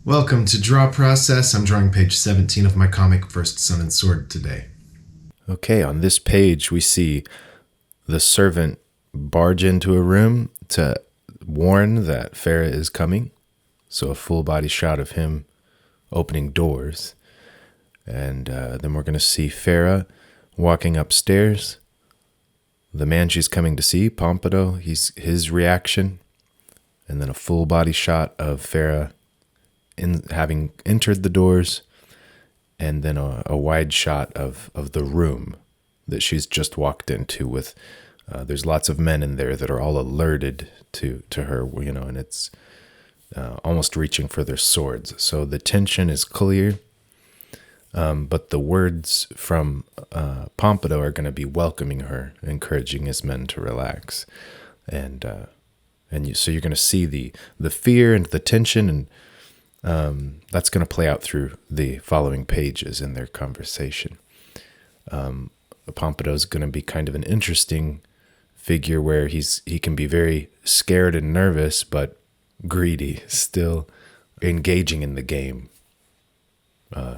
Welcome to Draw Process. I'm drawing page 17 of my comic First Sun and Sword today. Okay, on this page we see the servant barge into a room to warn that Farah is coming. So a full body shot of him opening doors. And then we're going to see Farah walking upstairs. The man she's coming to see, Pompidou, his reaction. And then a full body shot of Farah having entered the doors. And then a wide shot of the room that she's just walked into with, there's lots of men in there that are all alerted to her, and it's almost reaching for their swords. So the tension is clear, but the words from Pompidou are going to be welcoming her, encouraging his men to relax. So you're going to see the fear and the tension, and that's going to play out through the following pages in their conversation. Pompidou is going to be kind of an interesting figure where he can be very scared and nervous, but greedy, still engaging in the game.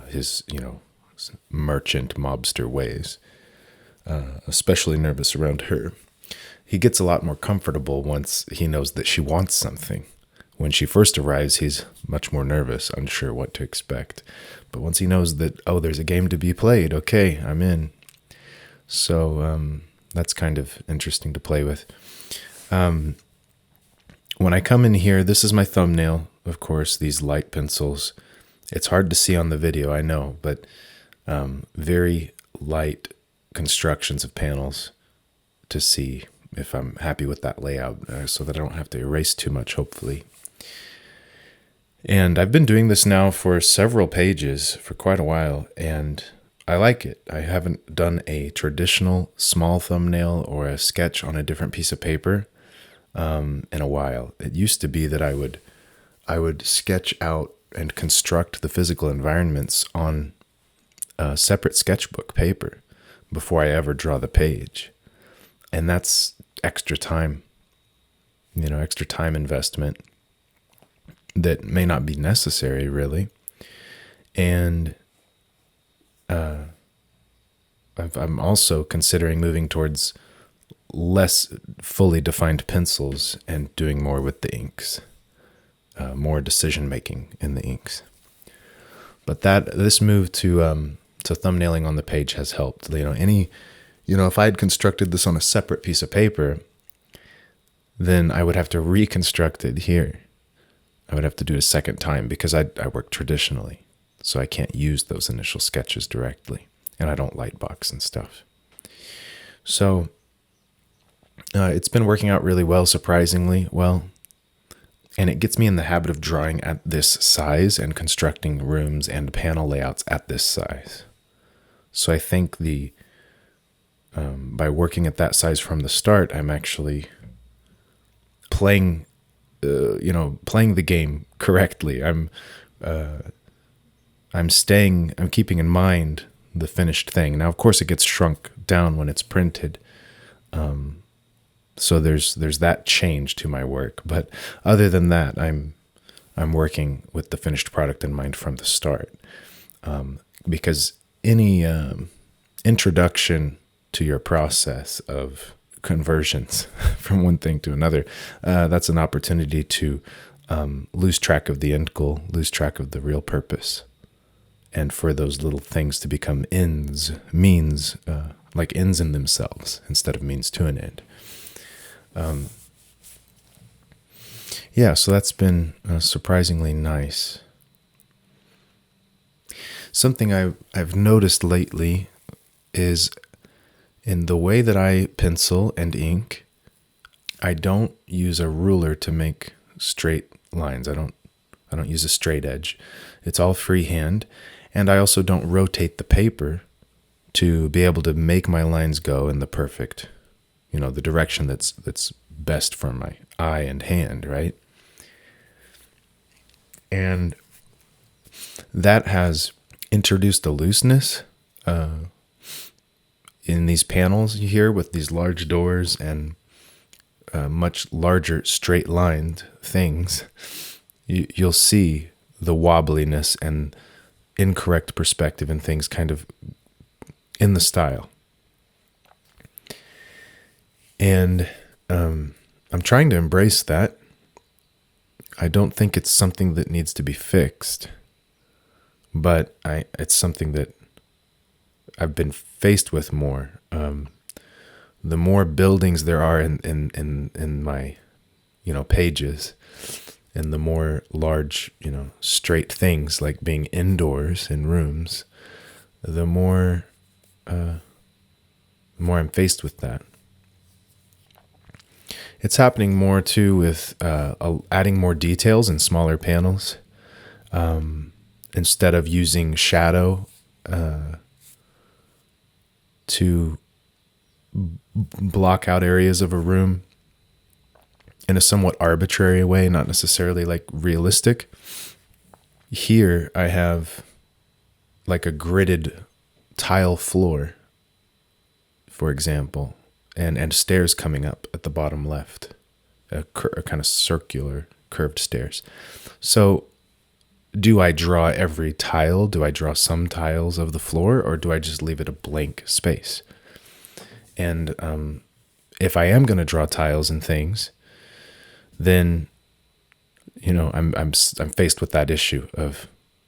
His merchant mobster ways, especially nervous around her. He gets a lot more comfortable once he knows that she wants something. When she first arrives, he's much more nervous, unsure what to expect. But once he knows that, there's a game to be played, okay, I'm in. So that's kind of interesting to play with. When I come in here, this is my thumbnail, of course, these light pencils. It's hard to see on the video, I know, but very light constructions of panels to see if I'm happy with that layout, so that I don't have to erase too much, hopefully. And I've been doing this now for several pages for quite a while, and I like it. I haven't done a traditional small thumbnail or a sketch on a different piece of paper in a while. It used to be that I would sketch out and construct the physical environments on a separate sketchbook paper before I ever draw the page. And that's extra time, extra time investment that may not be necessary, really. And I'm also considering moving towards less fully defined pencils and doing more with the inks, more decision making in the inks. But this move to thumbnailing on the page has helped. If I had constructed this on a separate piece of paper, then I would have to reconstruct it here. I would have to do it a second time because I work traditionally, so I can't use those initial sketches directly, and I don't lightbox and stuff. So it's been working out really well, surprisingly well, and it gets me in the habit of drawing at this size and constructing rooms and panel layouts at this size. So I think by working at that size from the start, I'm actually playing the game correctly. I'm keeping in mind the finished thing. Now, of course, it gets shrunk down when it's printed. So there's that change to my work. But other than that, I'm working with the finished product in mind from the start. Because any introduction to your process of conversions from one thing to another, that's an opportunity to lose track of the end goal, lose track of the real purpose, and for those little things to become means, like ends in themselves instead of means to an end. So that's been surprisingly nice. Something I've noticed lately is in the way that I pencil and ink, I don't use a ruler to make straight lines. I don't use a straight edge. It's all freehand, and I also don't rotate the paper to be able to make my lines go in the perfect, the direction that's best for my eye and hand, right? And that has introduced a looseness in these panels here with these large doors and much larger straight-lined things. You'll see the wobbliness and incorrect perspective and things kind of in the style. And I'm trying to embrace that. I don't think it's something that needs to be fixed, but it's something that I've been faced with more. The more buildings there are in my, pages, and the more large, straight things like being indoors in rooms, the more I'm faced with that. It's happening more too with adding more details in smaller panels. Instead of using shadow to block out areas of a room in a somewhat arbitrary way, not necessarily like realistic. Here I have like a gridded tile floor, for example, and stairs coming up at the bottom left, a kind of circular curved stairs. So do I draw every tile? Do I draw some tiles of the floor, or do I just leave it a blank space? And if I am going to draw tiles and things, then I'm faced with that issue of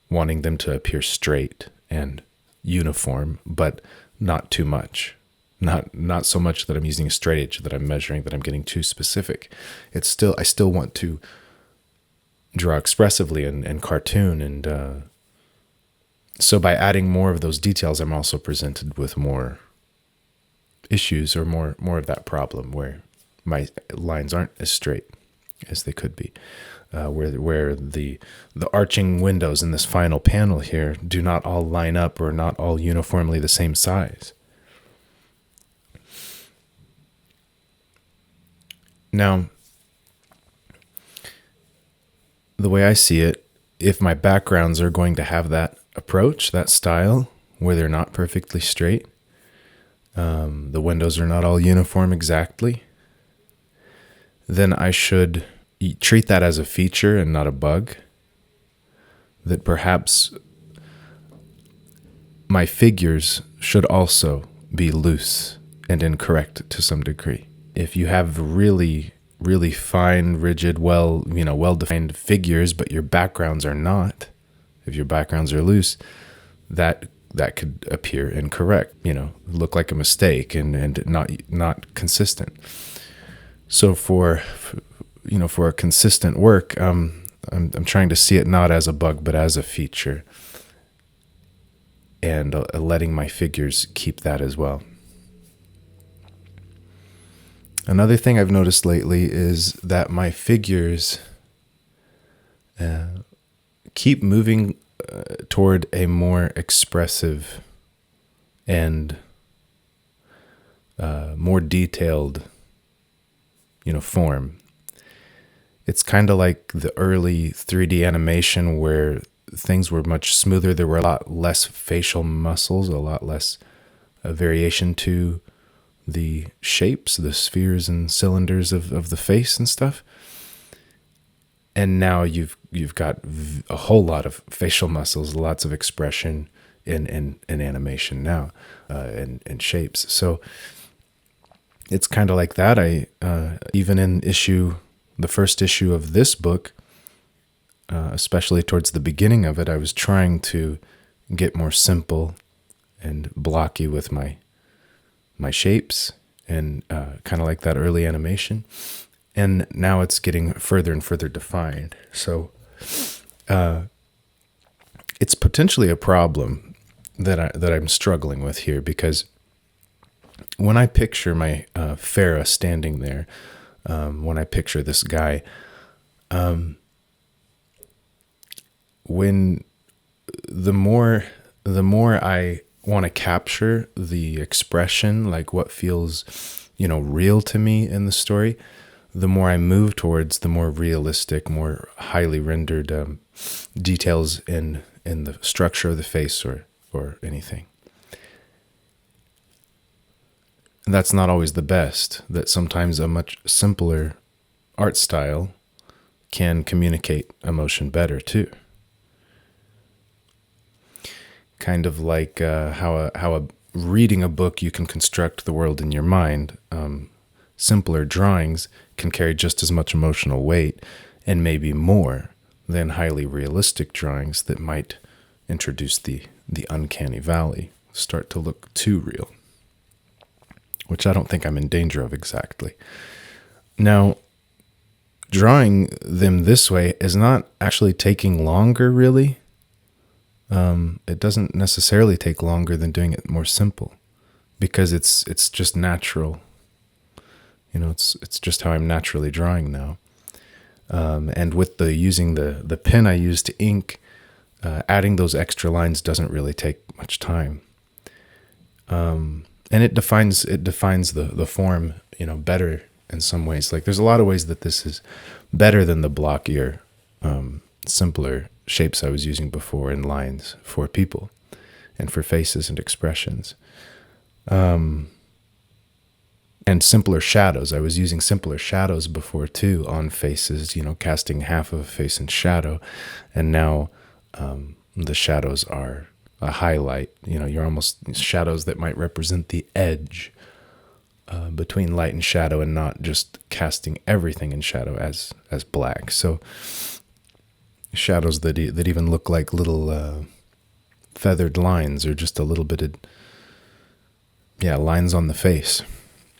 wanting them to appear straight and uniform, but not too much. Not so much that I'm using a straight edge, that I'm measuring, that I'm getting too specific. I still want to draw expressively and cartoon, and so by adding more of those details, I'm also presented with more issues, or more of that problem where my lines aren't as straight as they could be, where the arching windows in this final panel here do not all line up, or not all uniformly the same size. Now, the way I see it, if my backgrounds are going to have that approach, that style, where they're not perfectly straight, the windows are not all uniform exactly, then I should treat that as a feature and not a bug. That perhaps my figures should also be loose and incorrect to some degree. If you have really, really fine, rigid, well-defined figures, but your backgrounds are not, if your backgrounds are loose, that could appear incorrect, look like a mistake and not consistent. So for a consistent work, I'm trying to see it not as a bug, but as a feature, and letting my figures keep that as well. Another thing I've noticed lately is that my figures keep moving toward a more expressive and more detailed, form. It's kind of like the early 3D animation where things were much smoother. There were a lot less facial muscles, a lot less variation to the shapes, the spheres and cylinders of the face and stuff. And now you've got a whole lot of facial muscles, lots of expression in animation now, and shapes. So it's kind of like that. I even in the first issue of this book, especially towards the beginning of it, I was trying to get more simple and blocky with my shapes, and kind of like that early animation. And now it's getting further and further defined. So it's potentially a problem that I'm struggling with here, because when I picture my Farah standing there, when I picture this guy, when the more I want to capture the expression, like what feels, real to me in the story, the more I move towards the more realistic, more highly rendered details in the structure of the face or anything. And that's not always the best. That sometimes a much simpler art style can communicate emotion better too. kind of like how reading a book you can construct the world in your mind. Simpler drawings can carry just as much emotional weight and maybe more than highly realistic drawings that might introduce the uncanny valley, start to look too real, which I don't think I'm in danger of exactly. Now, drawing them this way is not actually taking longer, really. It doesn't necessarily take longer than doing it more simple, because it's just natural. It's just how I'm naturally drawing now. And with using the pen I use to ink, adding those extra lines doesn't really take much time. And it defines the form, better in some ways. Like, there's a lot of ways that this is better than the blockier, simpler shapes I was using before in lines for people and for faces and expressions. And simpler shadows. I was using simpler shadows before too on faces, casting half of a face in shadow. And now the shadows are a highlight. You're almost shadows that might represent the edge between light and shadow, and not just casting everything in shadow as black. So shadows that even look like little feathered lines, or just a little bit of lines on the face.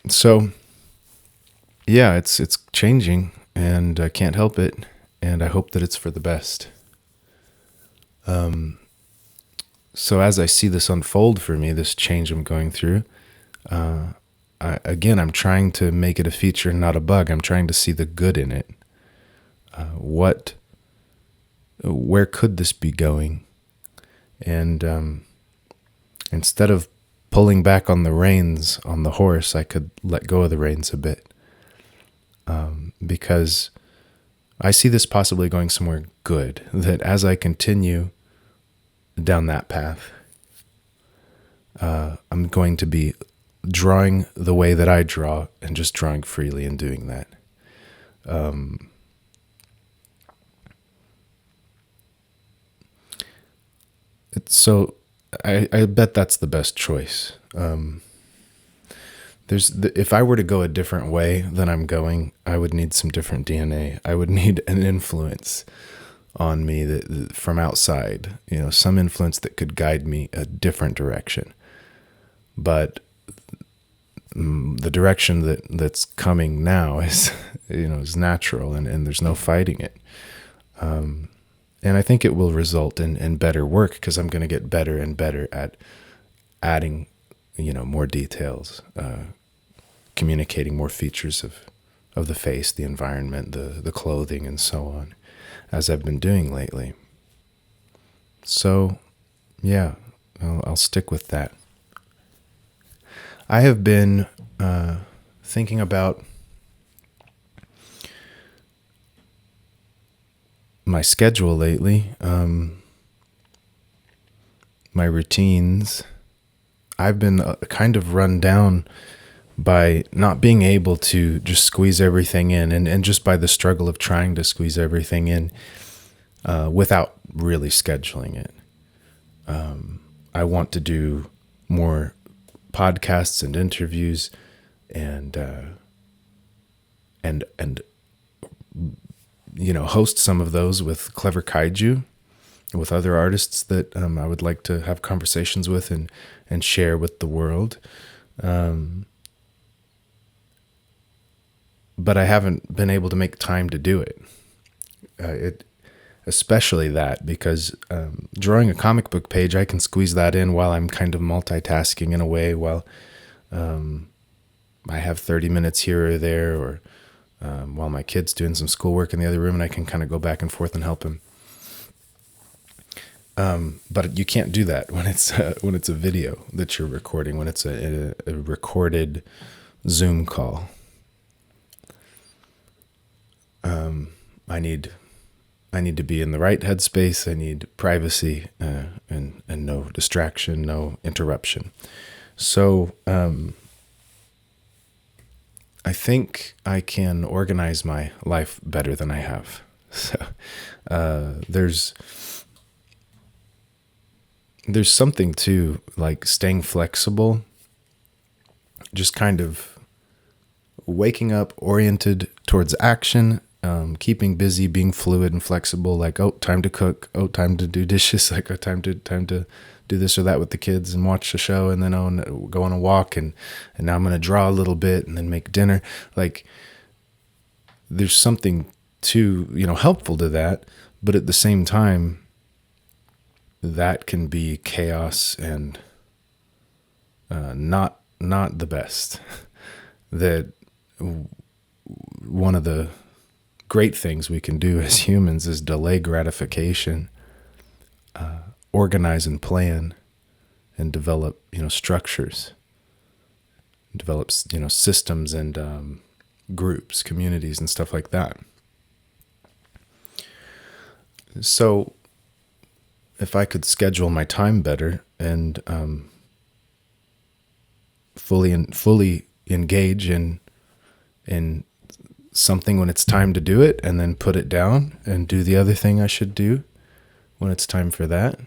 So, yeah, it's changing, and I can't help it, and I hope that it's for the best. So as I see this unfold for me, this change I'm going through, I'm trying to make it a feature, not a bug. I'm trying to see the good in it. Where could this be going? And instead of pulling back on the reins on the horse, I could let go of the reins a bit, because I see this possibly going somewhere good, that as I continue down that path, I'm going to be drawing the way that I draw, and just drawing freely and doing that. So I bet that's the best choice. If I were to go a different way than I'm going, I would need some different DNA. I would need an influence on me that from outside, some influence that could guide me a different direction. But the direction that's coming now is, is natural, and there's no fighting it. And I think it will result in better work, because I'm going to get better and better at adding, more details, communicating more features of the face, the environment, the clothing, and so on, as I've been doing lately. So, yeah, I'll stick with that. I have been thinking about my schedule lately, my routines. I've been kind of run down by not being able to just squeeze everything in, and just by the struggle of trying to squeeze everything in without really scheduling it. I want to do more podcasts and interviews, and host some of those with Clever Kaiju, with other artists that I would like to have conversations with and share with the world. But I haven't been able to make time to do it. Especially that, because drawing a comic book page, I can squeeze that in while I'm kind of multitasking in a way, while I have 30 minutes here or there, or while my kid's doing some schoolwork in the other room, and I can kind of go back and forth and help him. But you can't do that when it's a video that you're recording, when it's a recorded Zoom call. I need to be in the right headspace. I need privacy and no distraction, no interruption. So I think I can organize my life better than I have. So there's there's something to like staying flexible, just kind of waking up oriented towards action, keeping busy, being fluid and flexible. Like, oh, time to cook. Oh, time to do dishes. Like, oh, time to do this or that with the kids and watch a show, and then go on a walk, and now I'm gonna draw a little bit and then make dinner. Like, there's something to helpful to that, but at the same time, that can be chaos and not the best. That one of the great things we can do as humans is delay gratification, organize and plan, and develop structures, develop systems and groups, communities, and stuff like that. So if I could schedule my time better and fully engage in something when it's time to do it, and then put it down and do the other thing I should do when it's time for that,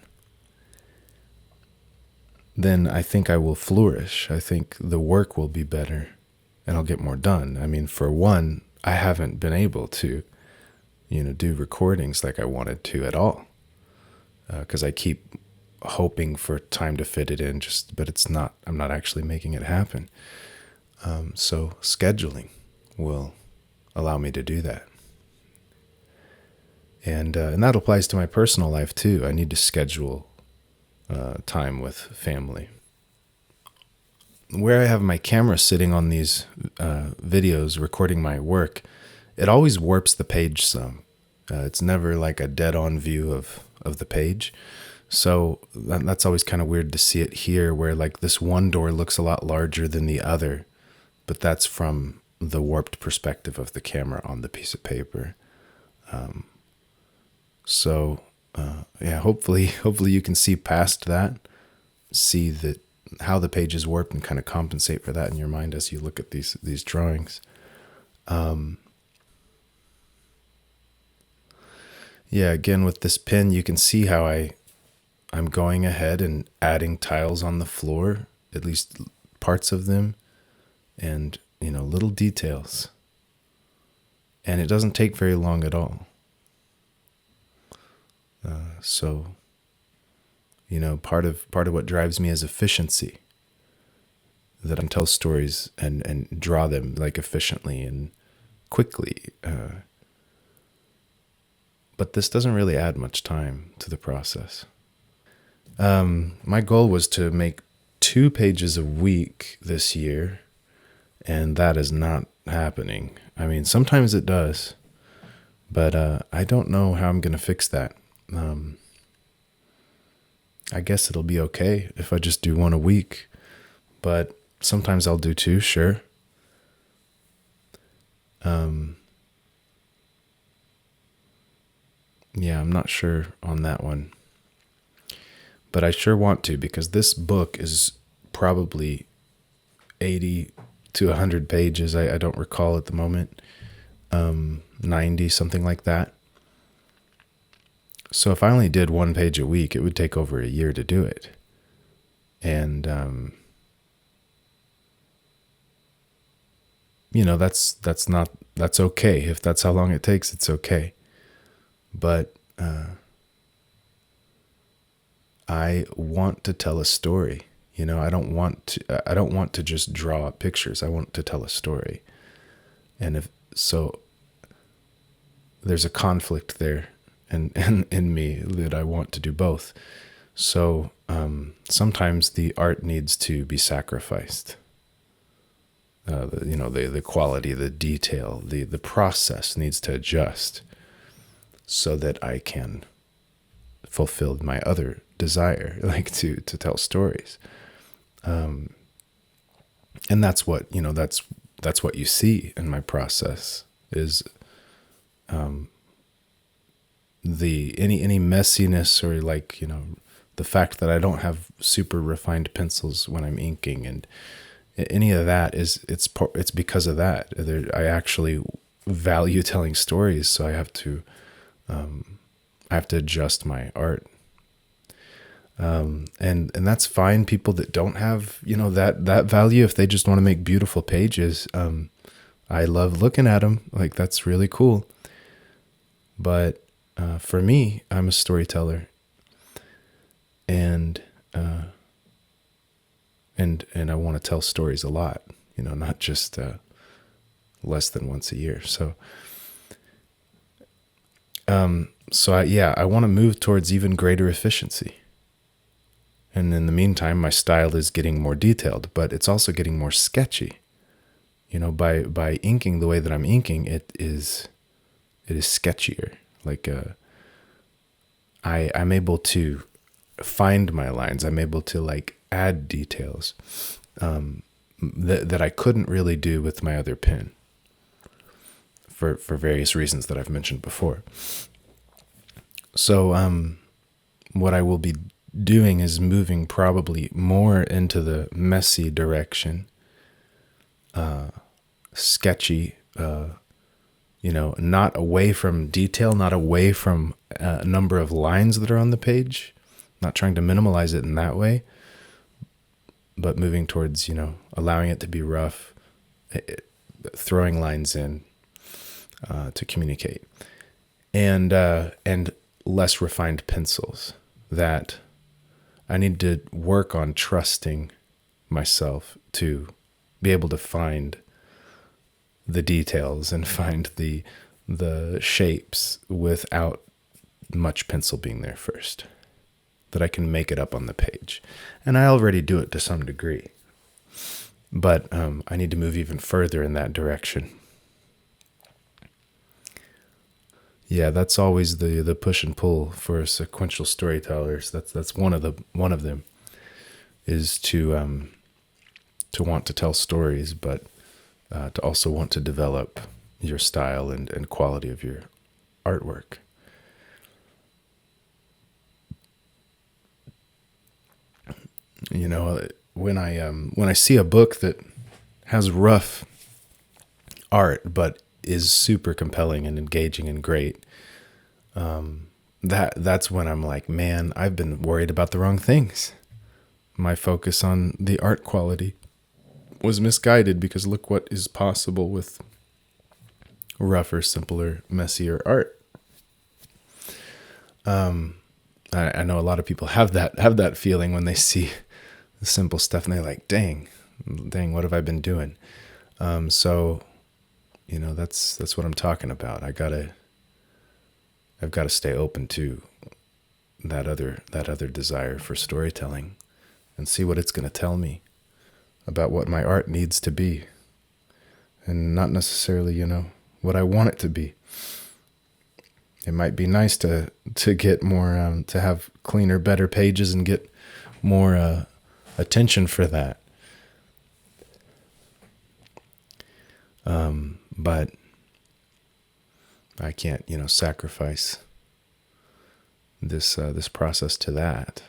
then I think I will flourish. I think the work will be better and I'll get more done. I mean, for one, I haven't been able to, do recordings like I wanted to at all. Because I keep hoping for time to fit it in, but I'm not actually making it happen. So scheduling will allow me to do that. And that applies to my personal life too. I need to schedule time with family. Where I have my camera sitting on these videos recording my work, it always warps the page some. It's never like a dead-on view of the page. So that's always kind of weird to see it here, where like this one door looks a lot larger than the other, but that's from the warped perspective of the camera on the piece of paper. Hopefully you can see past that, see that how the page is warped, and kind of compensate for that in your mind as you look at these drawings. Again, with this pen, you can see how I'm going ahead and adding tiles on the floor, at least parts of them, and, little details. And it doesn't take very long at all. Part of what drives me is efficiency. That I can tell stories and draw them like efficiently and quickly. But this doesn't really add much time to the process. My goal was to make 2 pages a week this year, and that is not happening. I mean, sometimes it does, but I don't know how I'm going to fix that. I guess it'll be okay if I just do 1 a week, but sometimes I'll do 2, sure. I'm not sure on that one. But I sure want to, because this book is probably 80 to 100 pages. I don't recall at the moment. 90, something like that. So if I only did 1 page a week, it would take over a year to do it. And, that's okay. If that's how long it takes, it's okay. But I want to tell a story. I don't want to just draw pictures. I want to tell a story. And there's a conflict there and in me that I want to do both. So sometimes the art needs to be sacrificed. The quality, the detail, the process needs to adjust, so that I can fulfill my other desire, like to tell stories. And that's what, that's what you see in my process is any messiness, or the fact that I don't have super refined pencils when I'm inking, and any of that it's because of that. I actually value telling stories, so I have to adjust my art. And that's fine. People that don't have, that value, if they just want to make beautiful pages, I love looking at them. Like, that's really cool. But for me, I'm a storyteller, and I want to tell stories a lot. Not just less than once a year. So I want to move towards even greater efficiency. And in the meantime, my style is getting more detailed, but it's also getting more sketchy. By inking the way that I'm inking, it is sketchier. Like I'm able to find my lines. I'm able to like add details that I couldn't really do with my other pen for various reasons that I've mentioned before. So what I will be doing is moving probably more into the messy direction, sketchy, not away from detail, not away from a number of lines that are on the page, not trying to minimalize it in that way, but moving towards, allowing it to be rough, throwing lines in to communicate, and less refined pencils. That I need to work on trusting myself to be able to find the details and find the shapes without much pencil being there first, that I can make it up on the page. And I already do it to some degree, but I need to move even further in that direction. Yeah, that's always the push and pull for sequential storytellers. That's one of them, is to want to tell stories, but to also want to develop your style and quality of your artwork. When I see a book that has rough art but is super compelling and engaging and great, that's when I'm like, man, I've been worried about the wrong things. My focus on the art quality was misguided, because look what is possible with rougher, simpler, messier art. I know a lot of people have that feeling when they see the simple stuff and they're like, dang, what have I been doing? So that's what I'm talking about. I've got to stay open to that other desire for storytelling and see what it's going to tell me about what my art needs to be, and not necessarily, what I want it to be. It might be nice to get more, to have cleaner, better pages and get more attention for that. But I can't, sacrifice this process to that.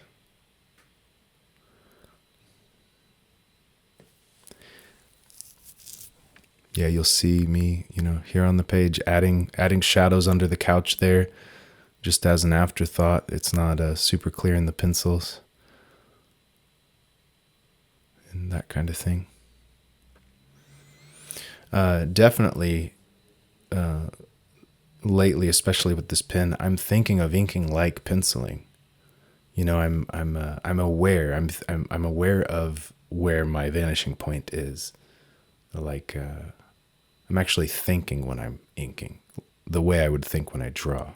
Yeah, you'll see me, here on the page, adding shadows under the couch there, just as an afterthought. It's not super clear in the pencils and that kind of thing. Definitely, lately, especially with this pen, I'm thinking of inking like penciling. I'm aware. I'm aware of where my vanishing point is. Like, I'm actually thinking when I'm inking, the way I would think when I draw.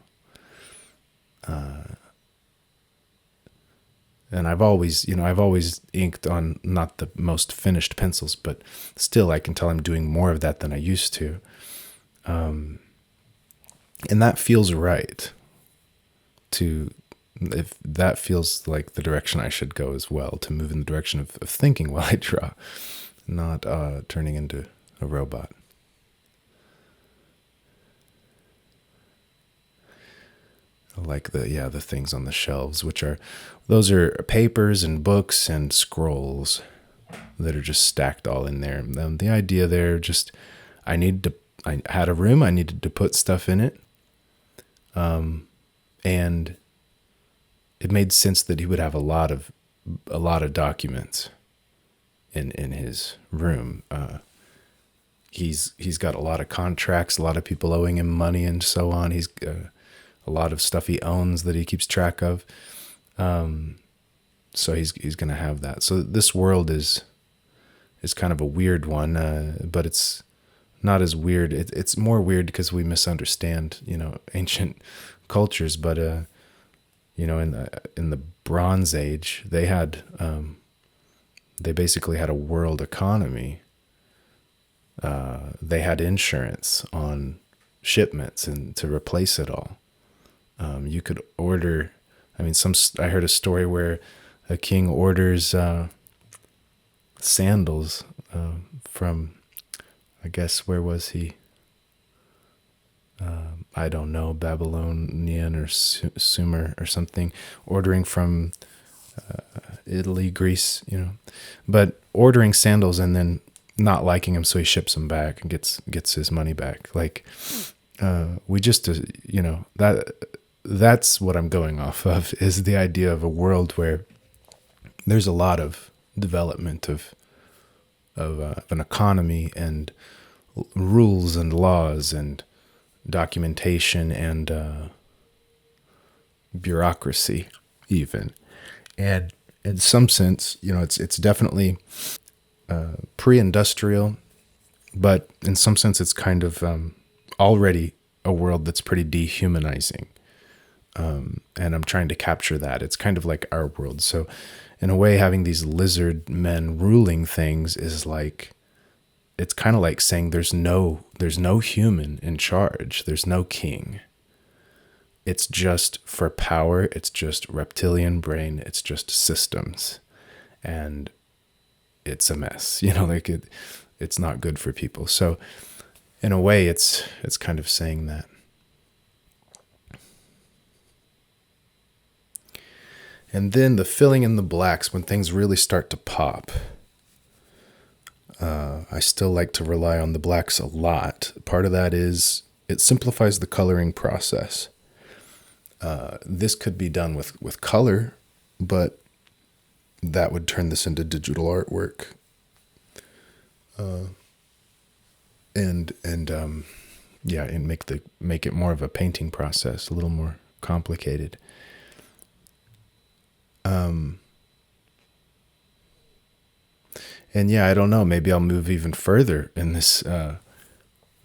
And I've always inked on not the most finished pencils, but still I can tell I'm doing more of that than I used to. And that feels right. If that feels like the direction I should go as well, to move in the direction of thinking while I draw, not turning into a robot. Like the things on the shelves, those are papers and books and scrolls that are just stacked all in there. The idea there, I had a room, I needed to put stuff in it. And it made sense that he would have a lot of documents in his room. He's got a lot of contracts, a lot of people owing him money, and so on. He's a lot of stuff he owns that he keeps track of. So he's going to have that. So this world is kind of a weird one, but it's not as weird. It's more weird because we misunderstand, ancient cultures. But in the Bronze Age, they basically had a world economy. They had insurance on shipments and to replace it all. You could order. I mean, I heard a story where a king orders sandals from, I guess, where was he? I don't know, Babylonian or Sumer or something, ordering from Italy, Greece, but ordering sandals and then not liking them, so he ships them back and gets his money back. Like, we just, that's what I'm going off of, is the idea of a world where there's a lot of development of an economy and rules and laws and documentation and bureaucracy even. And in some sense, it's definitely pre-industrial, but in some sense it's kind of already a world that's pretty dehumanizing. And I'm trying to capture that. It's kind of like our world. So in a way, having these lizard men ruling things is like, it's kind of like saying there's no human in charge. There's no king. It's just for power. It's just reptilian brain. It's just systems. And it's a mess, it's not good for people. So in a way, it's kind of saying that. And then the filling in the blacks, when things really start to pop. I still like to rely on the blacks a lot. Part of that is it simplifies the coloring process. This could be done with color, but that would turn this into digital artwork. And make it more of a painting process, a little more complicated. And I don't know, maybe I'll move even further in this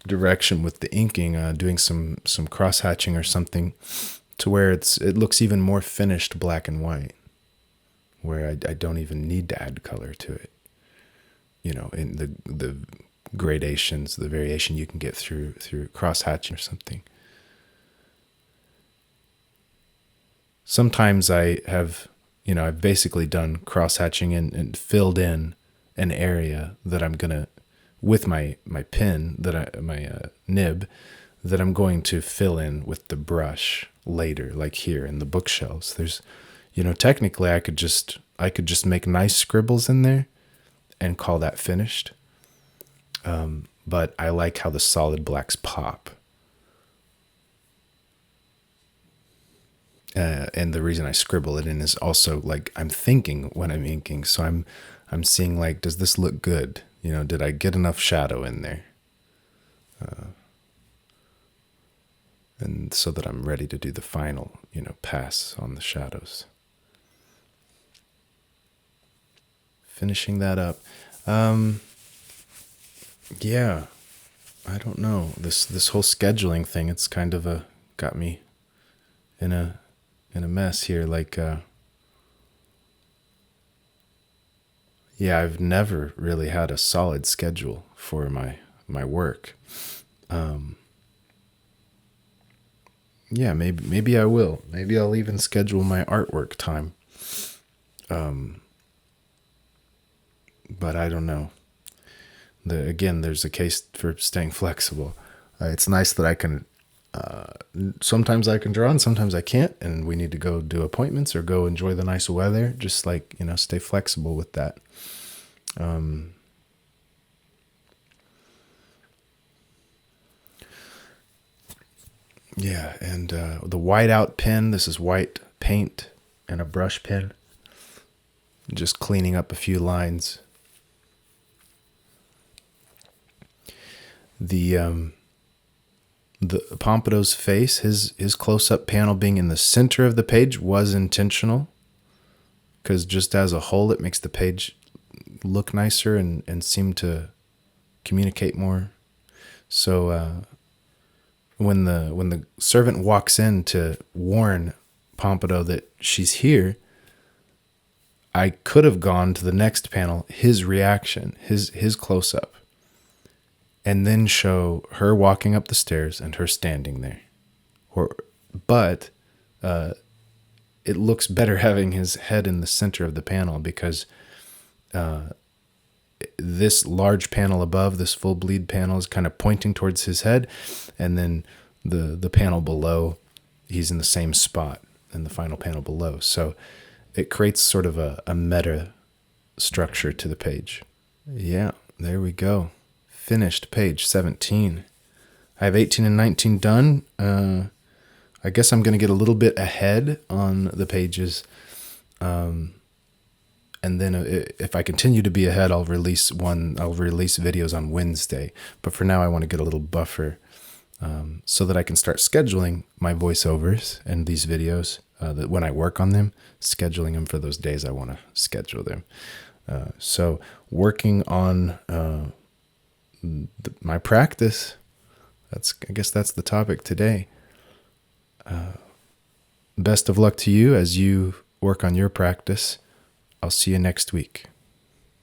direction with the inking, doing some cross hatching or something, to where it looks even more finished black and white, where I don't even need to add color to it. In the gradations, the variation you can get through cross hatching or something. Sometimes I have, I've basically done cross hatching and filled in an area that I'm gonna, with my pen, my nib, that I'm going to fill in with the brush later, like here in the bookshelves. There's, technically I could just make nice scribbles in there and call that finished. But I like how the solid blacks pop. And the reason I scribble it in is also like I'm thinking when I'm inking. So I'm seeing, like, does this look good? Did I get enough shadow in there? And so that I'm ready to do the final, pass on the shadows. Finishing that up. I don't know. This whole scheduling thing, it's kind of got me in a mess here. Like, I've never really had a solid schedule for my work. Maybe I will. Maybe I'll even schedule my artwork time. But I don't know. Again, there's a case for staying flexible. It's nice that I can, sometimes I can draw and sometimes I can't, and we need to go do appointments or go enjoy the nice weather. Just like, stay flexible with that. And the whiteout pen, this is white paint and a brush pen. Just cleaning up a few lines. The Pompadour's face, his close-up panel being in the center of the page was intentional, because just as a whole it makes the page look nicer and seem to communicate more. So when the servant walks in to warn Pompadour that she's here, I could have gone to the next panel, his reaction, his close-up, and then show her walking up the stairs and her standing there. But it looks better having his head in the center of the panel, because this large panel above, this full bleed panel, is kind of pointing towards his head, and then the panel below, he's in the same spot in the final panel below. So it creates sort of a meta structure to the page. Yeah, there we go. Finished page 17. I have 18 and 19 done. I guess I'm going to get a little bit ahead on the pages. And then if I continue to be ahead, I'll release videos on Wednesday. But for now, I want to get a little buffer so that I can start scheduling my voiceovers and these videos, that when I work on them, scheduling them for those days I want to schedule them. So working on my practice, I guess that's the topic today. Best of luck to you as you work on your practice. I'll see you next week.